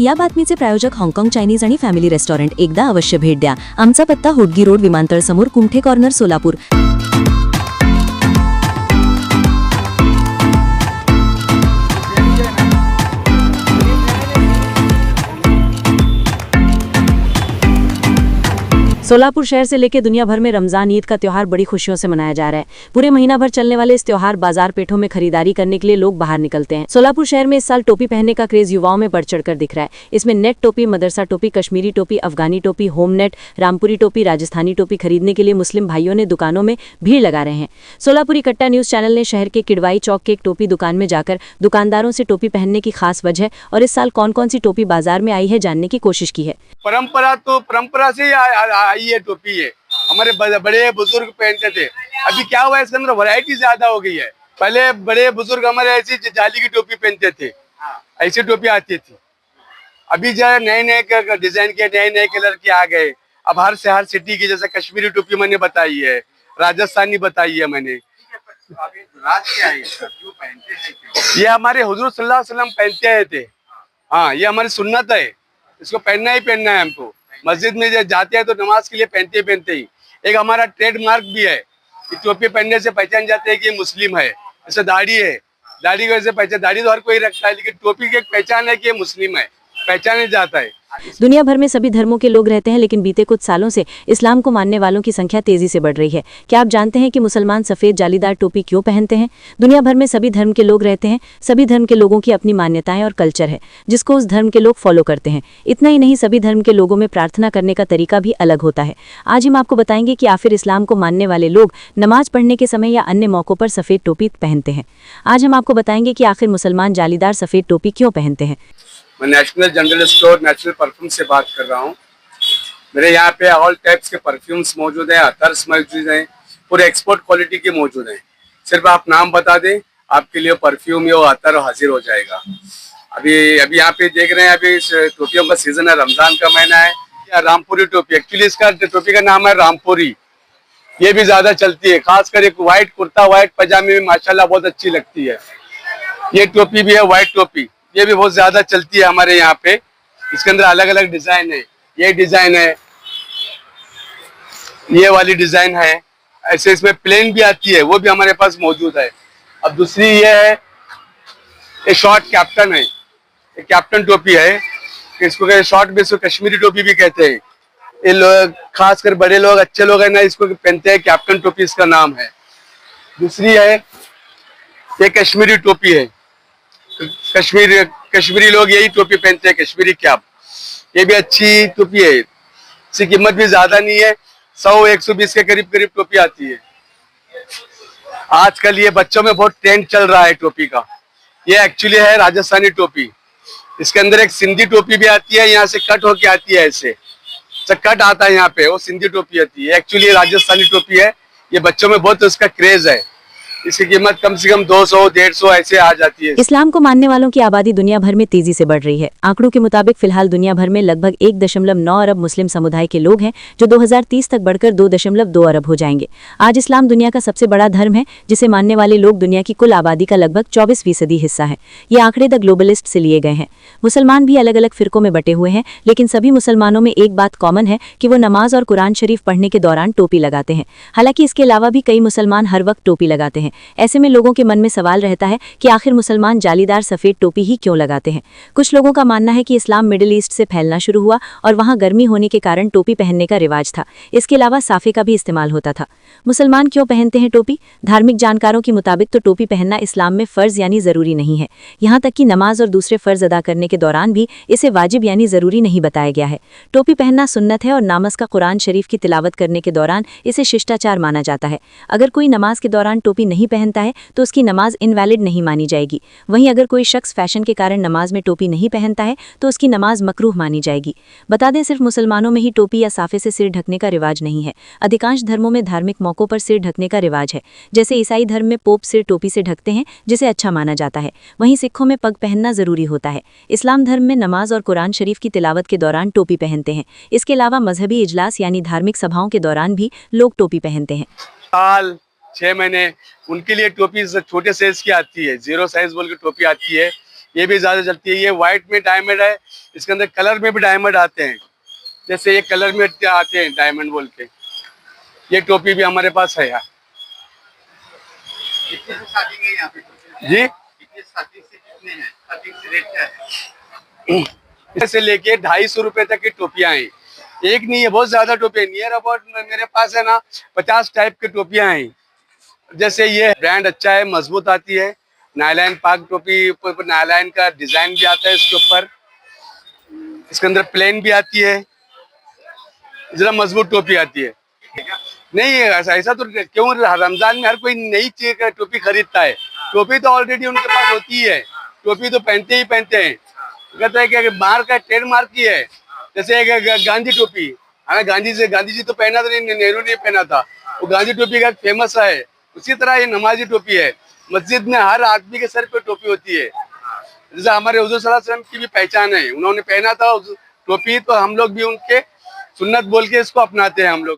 या बातमीचे प्रायोजक हाँगकाँग चायनीज आणि फॅमिली रेस्टॉरंट. एकदा अवश्य भेट द्या. आमचा पत्ता होडगी रोड, विमानतळ समोर, कुमठे कॉर्नर, सोलापूर. सोलापुर शहर से लेकर दुनिया भर में रमजान ईद का त्योहार बड़ी खुशियों से मनाया जा रहा है. पूरे महीना भर चलने वाले इस त्योहार बाजार पेठों में खरीदारी करने के लिए लोग बाहर निकलते हैं. सोलापुर शहर में इस साल टोपी पहनने का क्रेज युवाओं में बढ़ चढ़कर दिख रहा है. इसमें नेट टोपी, मदरसा टोपी, कश्मीरी टोपी, अफगानी टोपी, होम नेट, रामपुरी टोपी, राजस्थानी टोपी खरीदने के लिए मुस्लिम भाइयों ने दुकानों में भीड़ लगा रहे हैं. सोलापुरी कट्टा न्यूज चैनल ने शहर के किडवाई चौक के एक टोपी दुकान में जाकर दुकानदारों से टोपी पहनने की खास वजह और इस साल कौन कौन सी टोपी बाजार में आई है जानने की कोशिश की है. परंपरा से ही आई है टोपी. है हमारे बड़े बुजुर्ग पहनते थे. अभी क्या हुआ है, इसके अंदर वैरायटी ज्यादा हो गई है. पहले बड़े बुजुर्ग हमारे ऐसी जाली की टोपी पहनते थे, ऐसी टोपी आती थी. अभी जो नए नए डिजाइन के नए नए कलर के आ गए. अब हर सिटी की, जैसे कश्मीरी टोपी मैंने बताई है, राजस्थानी बताई है मैंने. ये हमारे हुजूर सल्लल्लाहु अलैहि वसल्लम पहनते आए थे. हाँ, ये हमारी सुन्नत है, इसको पहनना ही पहनना है हमको. मस्जिद में जब जाते हैं तो नमाज के लिए पहनते ही. एक हमारा ट्रेडमार्क भी है, टोपी पहनने से पहचान जाते हैं कि मुस्लिम है. जैसे दाढ़ी है, दाढ़ी की वजह से पहचान, दाढ़ी तो हर कोई रखता है, लेकिन टोपी की एक पहचान है कि ये मुस्लिम है, पहचान जाता है. दुनिया भर में सभी धर्मों के लोग रहते हैं, लेकिन बीते कुछ सालों से इस्लाम को मानने वालों की संख्या तेजी से बढ़ रही है. क्या आप जानते हैं कि मुसलमान सफेद जालीदार टोपी क्यों पहनते हैं? दुनिया भर में सभी धर्म के लोग रहते हैं. सभी धर्म के लोगों की अपनी मान्यताएं और कल्चर है, जिसको उस धर्म के लोग फॉलो करते हैं. इतना ही नहीं, सभी धर्म के लोगों में प्रार्थना करने का तरीका भी अलग होता है. आज हम आपको बताएंगे कि आखिर इस्लाम को मानने वाले लोग नमाज पढ़ने के समय या अन्य मौकों पर सफेद टोपी पहनते हैं. आज हम आपको बताएंगे कि आखिर मुसलमान जालीदार सफेद टोपी क्यों पहनते हैं. मैं national general store natural perfume से बात कर रहा हूँ. मेरे यहाँ पे ऑल टाइप्स के परफ्यूम्स मौजूद हैं, अतर्स मौजूद हैं, पूरे एक्सपोर्ट क्वालिटी के मौजूद हैं. सिर्फ आप नाम बता दें, आपके लिए परफ्यूम या अतर हाजिर हो जाएगा. अभी यहाँ पे देख रहे हैं, अभी इस टोपियों का सीजन है, रमजान का महीना है. रामपुरी टोपी, एक्चुअली इसका टोपी का नाम है रामपुरी. ये भी ज्यादा चलती है, खासकर एक व्हाइट कुर्ता, व्हाइट पजामे में माशाल्लाह बहुत अच्छी लगती है. ये टोपी भी है व्हाइट टोपी, ये भी बहुत ज्यादा चलती है हमारे यहाँ पे. इसके अंदर अलग अलग डिजाइन है. ये डिजाइन है, ये वाली डिजाइन है. ऐसे इसमें प्लेन भी आती है, वो भी हमारे पास मौजूद है. अब दूसरी ये है, ये शॉर्ट कैप्टन है. ये कैप्टन टोपी है, इसको शॉर्ट में इसको कश्मीरी टोपी भी कहते हैं. ये लोग खासकर बड़े लोग, अच्छे लोग है ना, इसको पहनते हैं. कैप्टन टोपी इसका नाम है. दूसरी है, ये कश्मीरी टोपी है. कश्मीरी लोग यही टोपी पहनते हैं, कश्मीरी कैप. ये भी अच्छी टोपी है, इसकी कीमत भी ज्यादा नहीं है. 100-120 के करीब टोपी आती है. आजकल ये बच्चों में बहुत ट्रेंड चल रहा है टोपी का. ये एक्चुअली है राजस्थानी टोपी. इसके अंदर एक सिंधी टोपी भी आती है, यहाँ से कट होके आती है. ऐसे कट आता है यहाँ पे, वो सिंधी टोपी आती है. एक्चुअली राजस्थानी टोपी है. ये बच्चों में बहुत उसका क्रेज है. इसकी कीमत कम से कम 200-150 ऐसे आ जाती है. इस्लाम को मानने वालों की आबादी दुनिया भर में तेजी से बढ़ रही है. आंकड़ों के मुताबिक फिलहाल दुनिया भर में लगभग 1.9 अरब मुस्लिम समुदाय के लोग हैं, जो 2030 तक बढ़कर 2.2 अरब हो जाएंगे. आज इस्लाम दुनिया का सबसे बड़ा धर्म है, जिसे मानने वाले लोग दुनिया की कुल आबादी का लगभग 24% हिस्सा है. ये आंकड़े द ग्लोबलिस्ट से लिए गए हैं. मुसलमान भी अलग अलग फिरकों में बटे हुए हैं, लेकिन सभी मुसलमानों में एक बात कॉमन है कि वो नमाज और कुरान शरीफ पढ़ने के दौरान टोपी लगाते हैं. हालांकि इसके अलावा भी कई मुसलमान हर वक्त टोपी लगाते हैं. ऐसे में लोगों के मन में सवाल रहता है कि आखिर मुसलमान जालीदार सफेद टोपी ही क्यों लगाते हैं. कुछ लोगों का मानना है कि इस्लाम मिडिल ईस्ट से फैलना शुरू हुआ और वहां गर्मी होने के कारण टोपी पहनने का रिवाज था. इसके अलावा साफे का भी इस्तेमाल होता था. मुसलमान क्यों पहनते हैं टोपी? धार्मिक जानकारों के मुताबिक तो टोपी पहनना इस्लाम में फर्ज यानी जरूरी नहीं है. यहाँ तक कि नमाज और दूसरे फर्ज अदा करने के दौरान भी इसे वाजिब यानी जरूरी नहीं बताया गया है. टोपी पहनना सुन्नत है और नामाज का कुरान शरीफ की तिलावत करने के दौरान इसे शिष्टाचार माना जाता है. अगर कोई नमाज के दौरान टोपी नहीं पहनता है तो उसकी नमाज इनवैलिड नहीं मानी जाएगी. वहीं अगर कोई शख्स फैशन के कारण नमाज में टोपी नहीं पहनता है तो उसकी नमाज मकरूह मानी जाएगी. बता दें, सिर्फ मुसलमानों में ही टोपी या साफे से सिर ढकने का रिवाज नहीं है. अधिकांश धर्मों में धार्मिक मौकों पर सिर ढकने का रिवाज है. जैसे ईसाई धर्म में पोप सिर टोपी से ढकते हैं, जिसे अच्छा माना जाता है. वहीं सिखों में पग पहनना जरूरी होता है. इस्लाम धर्म में नमाज और कुरान शरीफ की तिलावत के दौरान टोपी पहनते हैं. इसके अलावा मजहबी इजलास यानी धार्मिक सभाओं के दौरान भी लोग टोपी पहनते हैं. 6 महीने उनके लिए टोपी छोटे साइज की आती है, 0 साइज बोल के टोपी आती है. ये भी ज्यादा चलती है। ये व्हाइट में डायमंड है, इसके अंदर कलर में भी डायमंड आते हैं, जैसे ये कलर में आते हैं डायमंड बोल के। ये टोपी भी हमारे पास है यार। कितने से स्टार्टिंग है यहाँ पे टोपी? जी, कितने स्टार्टिंग से कितने हैं? स्टार्टिंग से रेट क्या है? से लेके 250 रुपए तक की टोपियां हैं। एक नहीं है, बहुत ज्यादा टोपियां। नियर अबाउट मेरे पास है ना 50 टाइप की टोपियां हैं। जैसे ये ब्रांड अच्छा है, मजबूत आती है। नायलॉन पाक टोपी, नायलॉन का डिजाइन भी आता है इसके ऊपर। इसके अंदर प्लेन भी आती है, जरा मजबूत टोपी आती है। नहीं ऐसा ऐसा तो क्यों, रमजान में हर कोई नई चीज का टोपी खरीदता है। टोपी तो ऑलरेडी उनके पास होती है, टोपी तो पहनते ही पहनते हैं। कहता है कि बाहर का ट्रेड मार्क की है। जैसे एक गांधी टोपी, हमें गांधी जी तो पहना था नहीं, नेहरू ने पहना था, वो गांधी टोपी का फेमस है। उसी तरह ये नमाजी टोपी है। मस्जिद में हर आदमी के सर पे टोपी होती है। जैसे हमारे हुजूर सल्लल्लाहु अलैहि वसल्लम की भी पहचान है, उन्होंने पहना था टोपी, तो हम लोग भी उनके सुन्नत बोल के इसको अपनाते हैं हम लोग।